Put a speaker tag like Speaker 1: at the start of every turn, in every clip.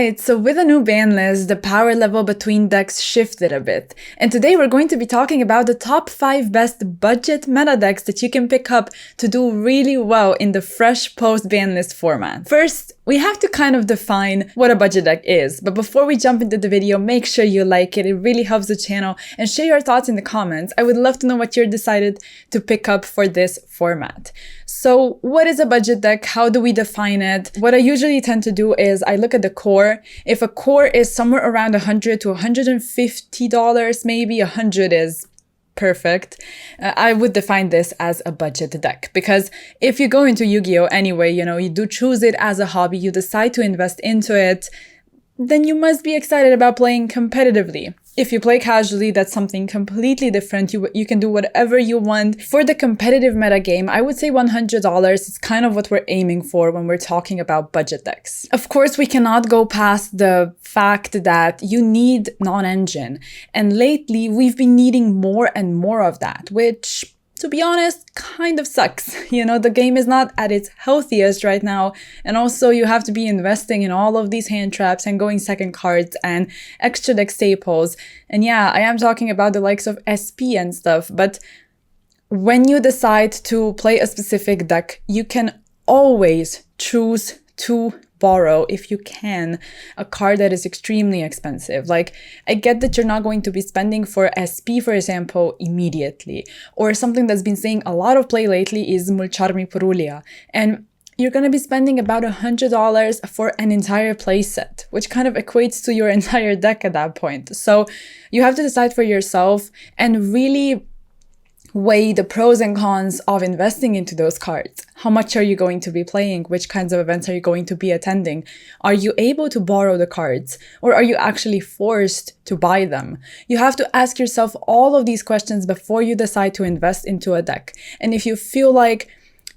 Speaker 1: Alright, so with a new ban list, the power level between decks shifted a bit. And today we're going to be talking about the top 5 best budget meta decks that you can pick up to do really well in the fresh post-ban list format. First, we have to kind of define what a budget deck is, but before we jump into the video, make sure you like it. It really helps the channel, and share your thoughts in the comments. I would love to know what you're decided to pick up for this format. So what is a budget deck? How do we define it? What I usually tend to do is I look at the core. If a core is somewhere around $100 to $150, maybe 100 is perfect, I would define this as a budget deck, because if you go into Yu-Gi-Oh anyway, you do choose it as a hobby, you decide to invest into it, then you must be excited about playing competitively. If you play casually, that's something completely different. You can do whatever you want. For the competitive meta game, I would say $100 is kind of what we're aiming for when we're talking about budget decks. Of course, we cannot go past the fact that you need non-engine. And lately, we've been needing more and more of that, which, to be honest, kind of sucks. The game is not at its healthiest right now. And also you have to be investing in all of these hand traps and going second cards and extra deck staples. And yeah, I am talking about the likes of SP and stuff. But when you decide to play a specific deck, you can always choose to borrow, if you can, a card that is extremely expensive. Like, I get that you're not going to be spending for SP, for example, immediately. Or something that's been seeing a lot of play lately is Mulcharmi Purulia. And you're going to be spending about $100 for an entire playset, which kind of equates to your entire deck at that point. So you have to decide for yourself and really weigh the pros and cons of investing into those cards. How much are you going to be playing? Which kinds of events are you going to be attending? Are you able to borrow the cards, or are you actually forced to buy them? You have to ask yourself all of these questions before you decide to invest into a deck. And if you feel like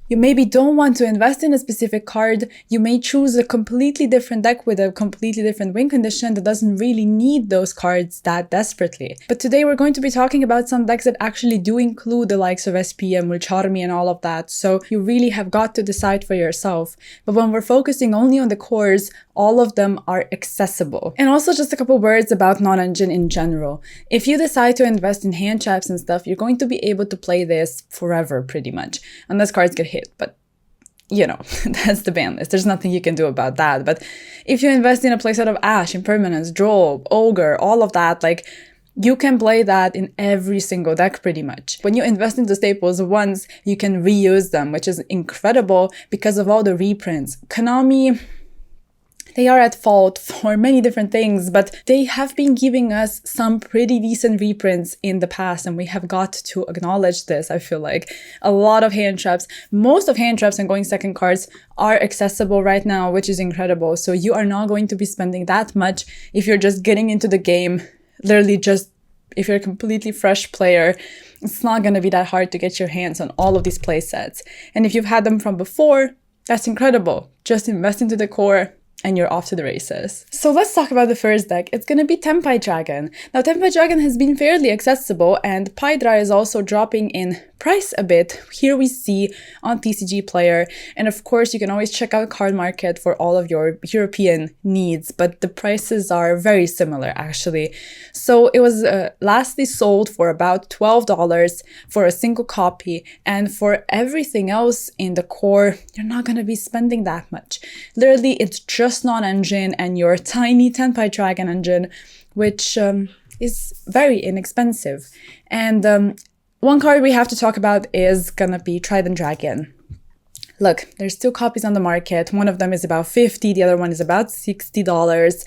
Speaker 1: you maybe don't want to invest in a specific card, you may choose a completely different deck with a completely different win condition that doesn't really need those cards that desperately. But today we're going to be talking about some decks that actually do include the likes of SP and Mulcharmi and all of that, so you really have got to decide for yourself. But when we're focusing only on the cores, all of them are accessible. And also just a couple words about non-engine in general. If you decide to invest in hand traps and stuff, you're going to be able to play this forever pretty much, unless cards get hit. But that's the ban list. There's nothing you can do about that. But if you invest in a playset of Ash, Impermanence, Droll, Ogre, all of that, you can play that in every single deck pretty much. When you invest into staples once, you can reuse them, which is incredible because of all the reprints. Konami, they are at fault for many different things, but they have been giving us some pretty decent reprints in the past, and we have got to acknowledge this. I feel like a lot of hand traps, most of hand traps and going second cards are accessible right now, which is incredible. So you are not going to be spending that much if you're just getting into the game. Literally just, if you're a completely fresh player, it's not going to be that hard to get your hands on all of these play sets. And if you've had them from before, that's incredible. Just invest into the core and you're off to the races. So let's talk about the first deck. It's gonna be Tenpai Dragon. Now, Tenpai Dragon has been fairly accessible, and Pydra is also dropping in price a bit. Here we see on TCG Player, and of course you can always check out Card Market for all of your European needs, but the prices are very similar actually. So it was lastly sold for about $12 for a single copy, and for everything else in the core, you're not gonna be spending that much. Literally, it's just non-engine and your tiny Tenpai Dragon engine, which is very inexpensive. And one card we have to talk about is gonna be Trident Dragon. Look, there's 2 copies on the market. One of them is about $50, the other one is about $60.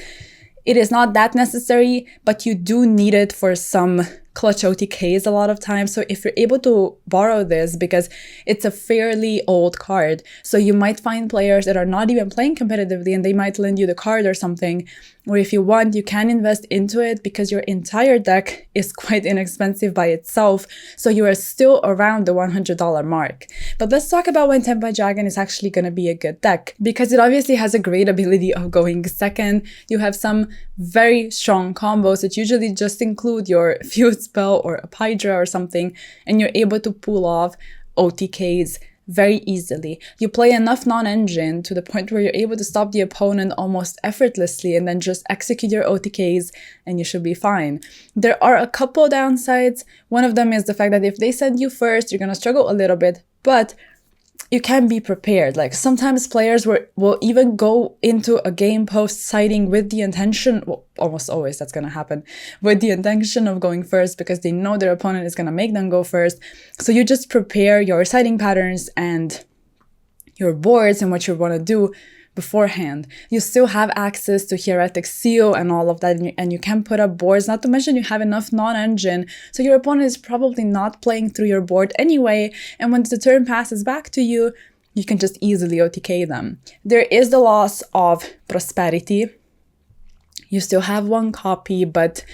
Speaker 1: It is not that necessary, but you do need it for some clutch OTKs a lot of times. So if you're able to borrow this, because it's a fairly old card, so you might find players that are not even playing competitively and they might lend you the card or something. Or if you want, you can invest into it because your entire deck is quite inexpensive by itself, so you are still around the $100 mark. But let's talk about when Tenpai Dragon is actually going to be a good deck, because it obviously has a great ability of going second. You have some very strong combos that usually just include your Fuse Spell or a Pydra or something, and you're able to pull off OTKs very easily. You play enough non-engine to the point where you're able to stop the opponent almost effortlessly and then just execute your OTKs and you should be fine. There are a couple downsides. One of them is the fact that if they send you first, you're going to struggle a little bit, but you can be prepared. Like sometimes players will even go into a game post-sighting with the intention, well, almost always that's going to happen, with the intention of going first because they know their opponent is going to make them go first. So you just prepare your sighting patterns and your boards and what you want to do beforehand. You still have access to Heretic Seal and all of that, and you can put up boards, not to mention you have enough non-engine, so your opponent is probably not playing through your board anyway, and when the turn passes back to you, you can just easily OTK them. There is the loss of prosperity. You still have one copy, but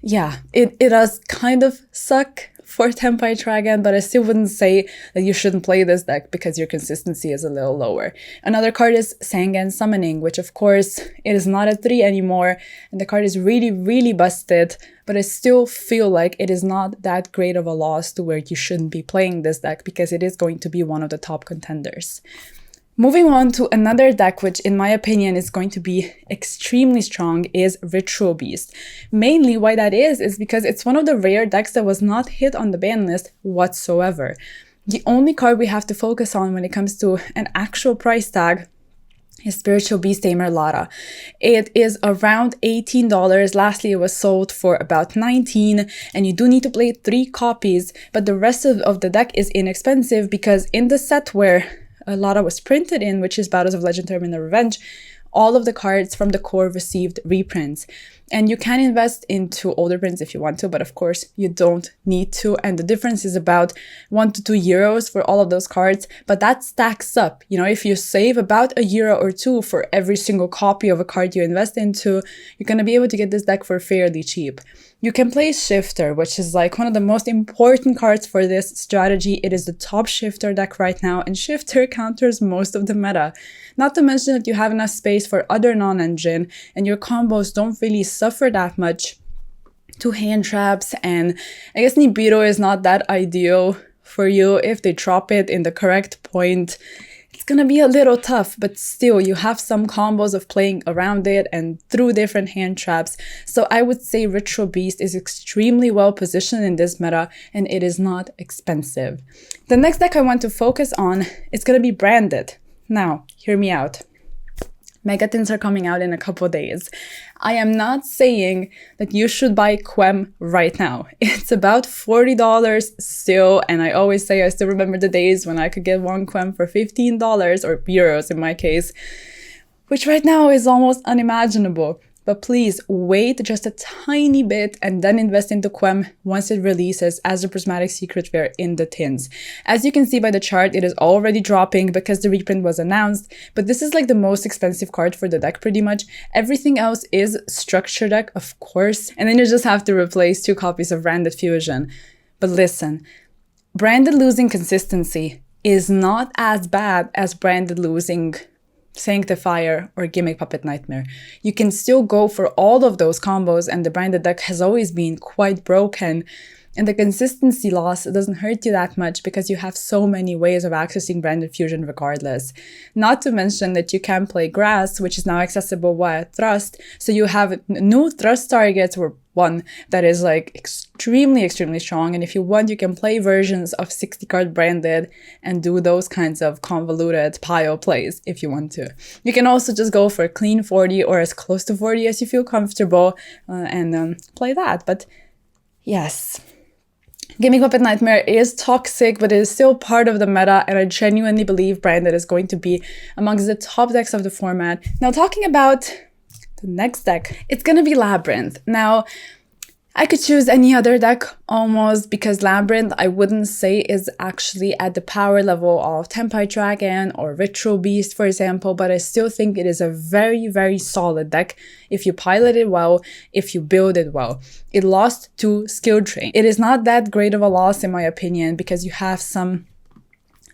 Speaker 1: yeah, it does kind of suck for Tempai Dragon, but I still wouldn't say that you shouldn't play this deck because your consistency is a little lower. Another card is Sangan Summoning, which of course it is not a 3 anymore, and the card is really, really busted, but I still feel like it is not that great of a loss to where you shouldn't be playing this deck because it is going to be one of the top contenders. Moving on to another deck, which in my opinion is going to be extremely strong, is Ritual Beast. Mainly why that is because it's one of the rare decks that was not hit on the ban list whatsoever. The only card we have to focus on when it comes to an actual price tag is Spiritual Beast Tamer Lara. It is around $18. Lastly, it was sold for about $19, and you do need to play 3 copies, but the rest of the deck is inexpensive because in the set where Lara was printed in, which is Battles of Legend Terminal Revenge, all of the cards from the core received reprints. And you can invest into older prints if you want to, but of course you don't need to. And the difference is about 1 to 2 euros for all of those cards, but that stacks up. You know, if you save about €1 or 2 for every single copy of a card you invest into, you're going to be able to get this deck for fairly cheap. You can play Shifter, which is like one of the most important cards for this strategy. It is the top Shifter deck right now, and Shifter counters most of the meta. Not to mention that you have enough space for other non-engine, and your combos don't really suffer that much to hand traps, and I guess Nibiru is not that ideal for you. If they drop it in the correct point, it's gonna be a little tough, but still you have some combos of playing around it and through different hand traps. So I would say Ritual Beast is extremely well positioned in this meta, and it is not expensive. The next deck I want to focus on is gonna be Branded. Now, hear me out. Megatins are coming out in a couple days. I am not saying that you should buy Quem right now. It's about $40 still, and I always say I still remember the days when I could get one Quem for $15, or euros in my case, which right now is almost unimaginable. But please wait just a tiny bit and then invest into Quem once it releases as a Prismatic Secret Rare in the tins. As you can see by the chart, it is already dropping because the reprint was announced, but this is like the most expensive card for the deck pretty much. Everything else is Structure Deck, of course, and then you just have to replace 2 copies of Branded Fusion. But listen, Branded losing consistency is not as bad as Branded losing Sanctifier or Gimmick Puppet Nightmare. You can still go for all of those combos, and the Branded deck has always been quite broken, and the consistency loss doesn't hurt you that much because you have so many ways of accessing Branded Fusion regardless. Not to mention that you can play Grass, which is now accessible via Thrust, so you have new Thrust targets, or one that is like extremely strong, and if you want you can play versions of 60 card Branded and do those kinds of convoluted pile plays if you want to. You can also just go for a clean 40 or as close to 40 as you feel comfortable and play that. But yes, Gimmick Puppet Nightmare is toxic, but it is still part of the meta, and I genuinely believe Branded is going to be amongst the top decks of the format. Now, talking about the next deck, it's gonna be Labyrinth. Now, I could choose any other deck almost, because Labyrinth I wouldn't say is actually at the power level of Tempai Dragon or Ritual Beast, for example, but I still think it is a very solid deck if you pilot it well, if you build it well. It lost to Skill Drain. It is not that great of a loss in my opinion, because you have some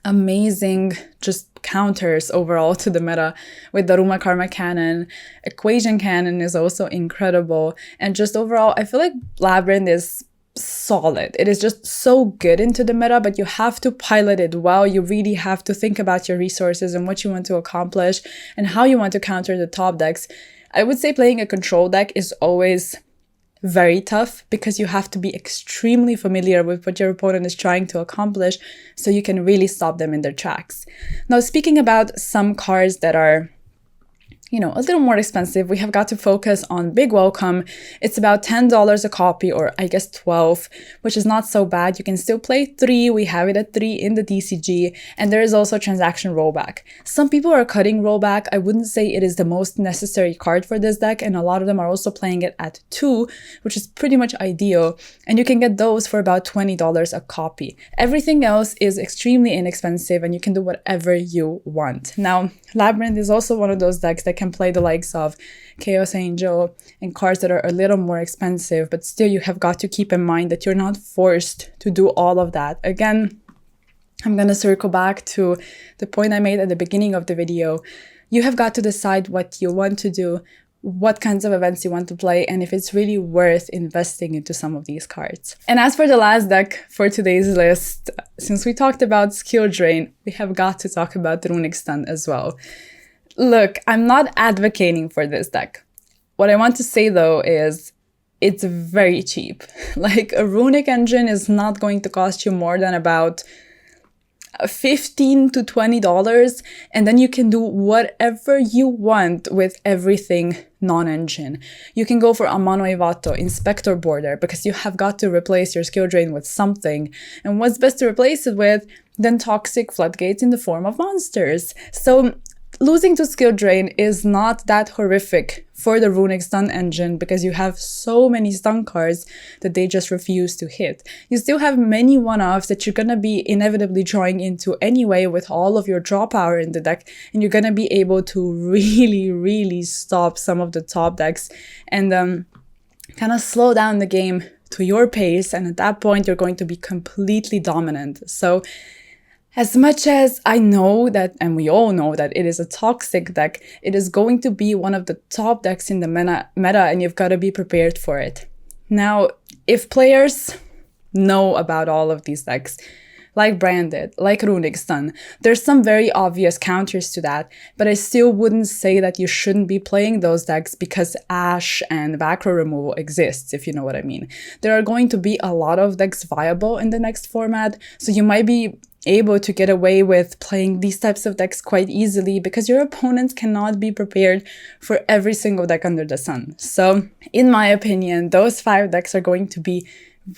Speaker 1: amazing just counters overall to the meta with Daruma Karma Cannon. Equation Cannon is also incredible, and just overall I feel like Labyrinth is solid. It is just so good into the meta, but you have to pilot it well. You really have to think about your resources and what you want to accomplish and how you want to counter the top decks. I would say playing a control deck is always very tough because you have to be extremely familiar with what your opponent is trying to accomplish so you can really stop them in their tracks. Now, speaking about some cards that are a little more expensive, we have got to focus on Big Welcome. It's about $10 a copy, or I guess 12, which is not so bad. You can still play 3. We have it at 3 in the DCG, and there is also transaction rollback. Some people are cutting rollback. I wouldn't say it is the most necessary card for this deck, and a lot of them are also playing it at 2, which is pretty much ideal, and you can get those for about $20 a copy. Everything else is extremely inexpensive, and you can do whatever you want. Now, Labyrinth is also one of those decks that can play the likes of Chaos Angel and cards that are a little more expensive, but still you have got to keep in mind that you're not forced to do all of that. Again, I'm going to circle back to the point I made at the beginning of the video. You have got to decide what you want to do, what kinds of events you want to play, and if it's really worth investing into some of these cards. And as for the last deck for today's list, since we talked about skill drain, we have got to talk about the Runic Stun as well. Look, I'm not advocating for this deck. What I want to say though is it's very cheap. Like, a Runic engine is not going to cost you more than about $15 to $20, and then you can do whatever you want with everything non-engine. You can go for Amano Ivato, Inspector Border, because you have got to replace your skill drain with something. And what's best to replace it with than toxic floodgates in the form of monsters? So losing to skill drain is not that horrific for the Runic Stun engine because you have so many stun cards that they just refuse to hit. You still have many one-offs that you're gonna be inevitably drawing into anyway with all of your draw power in the deck, and you're gonna be able to really stop some of the top decks and kind of slow down the game to your pace, and at that point you're going to be completely dominant. So as much as I know that, and we all know that it is a toxic deck, it is going to be one of the top decks in the meta, and you've got to be prepared for it. Now, if players know about all of these decks, like Branded, like Runic Stun, there's some very obvious counters to that, but I still wouldn't say that you shouldn't be playing those decks because Ash and Backrow removal exists, if you know what I mean. There are going to be a lot of decks viable in the next format, so you might be able to get away with playing these types of decks quite easily because your opponents cannot be prepared for every single deck under the sun. So, in my opinion, those 5 decks are going to be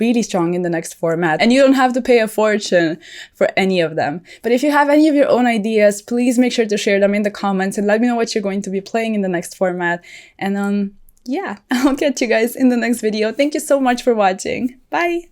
Speaker 1: really strong in the next format, and you don't have to pay a fortune for any of them. But if you have any of your own ideas, please make sure to share them in the comments and let me know what you're going to be playing in the next format. And yeah, I'll catch you guys in the next video. Thank you so much for watching. Bye!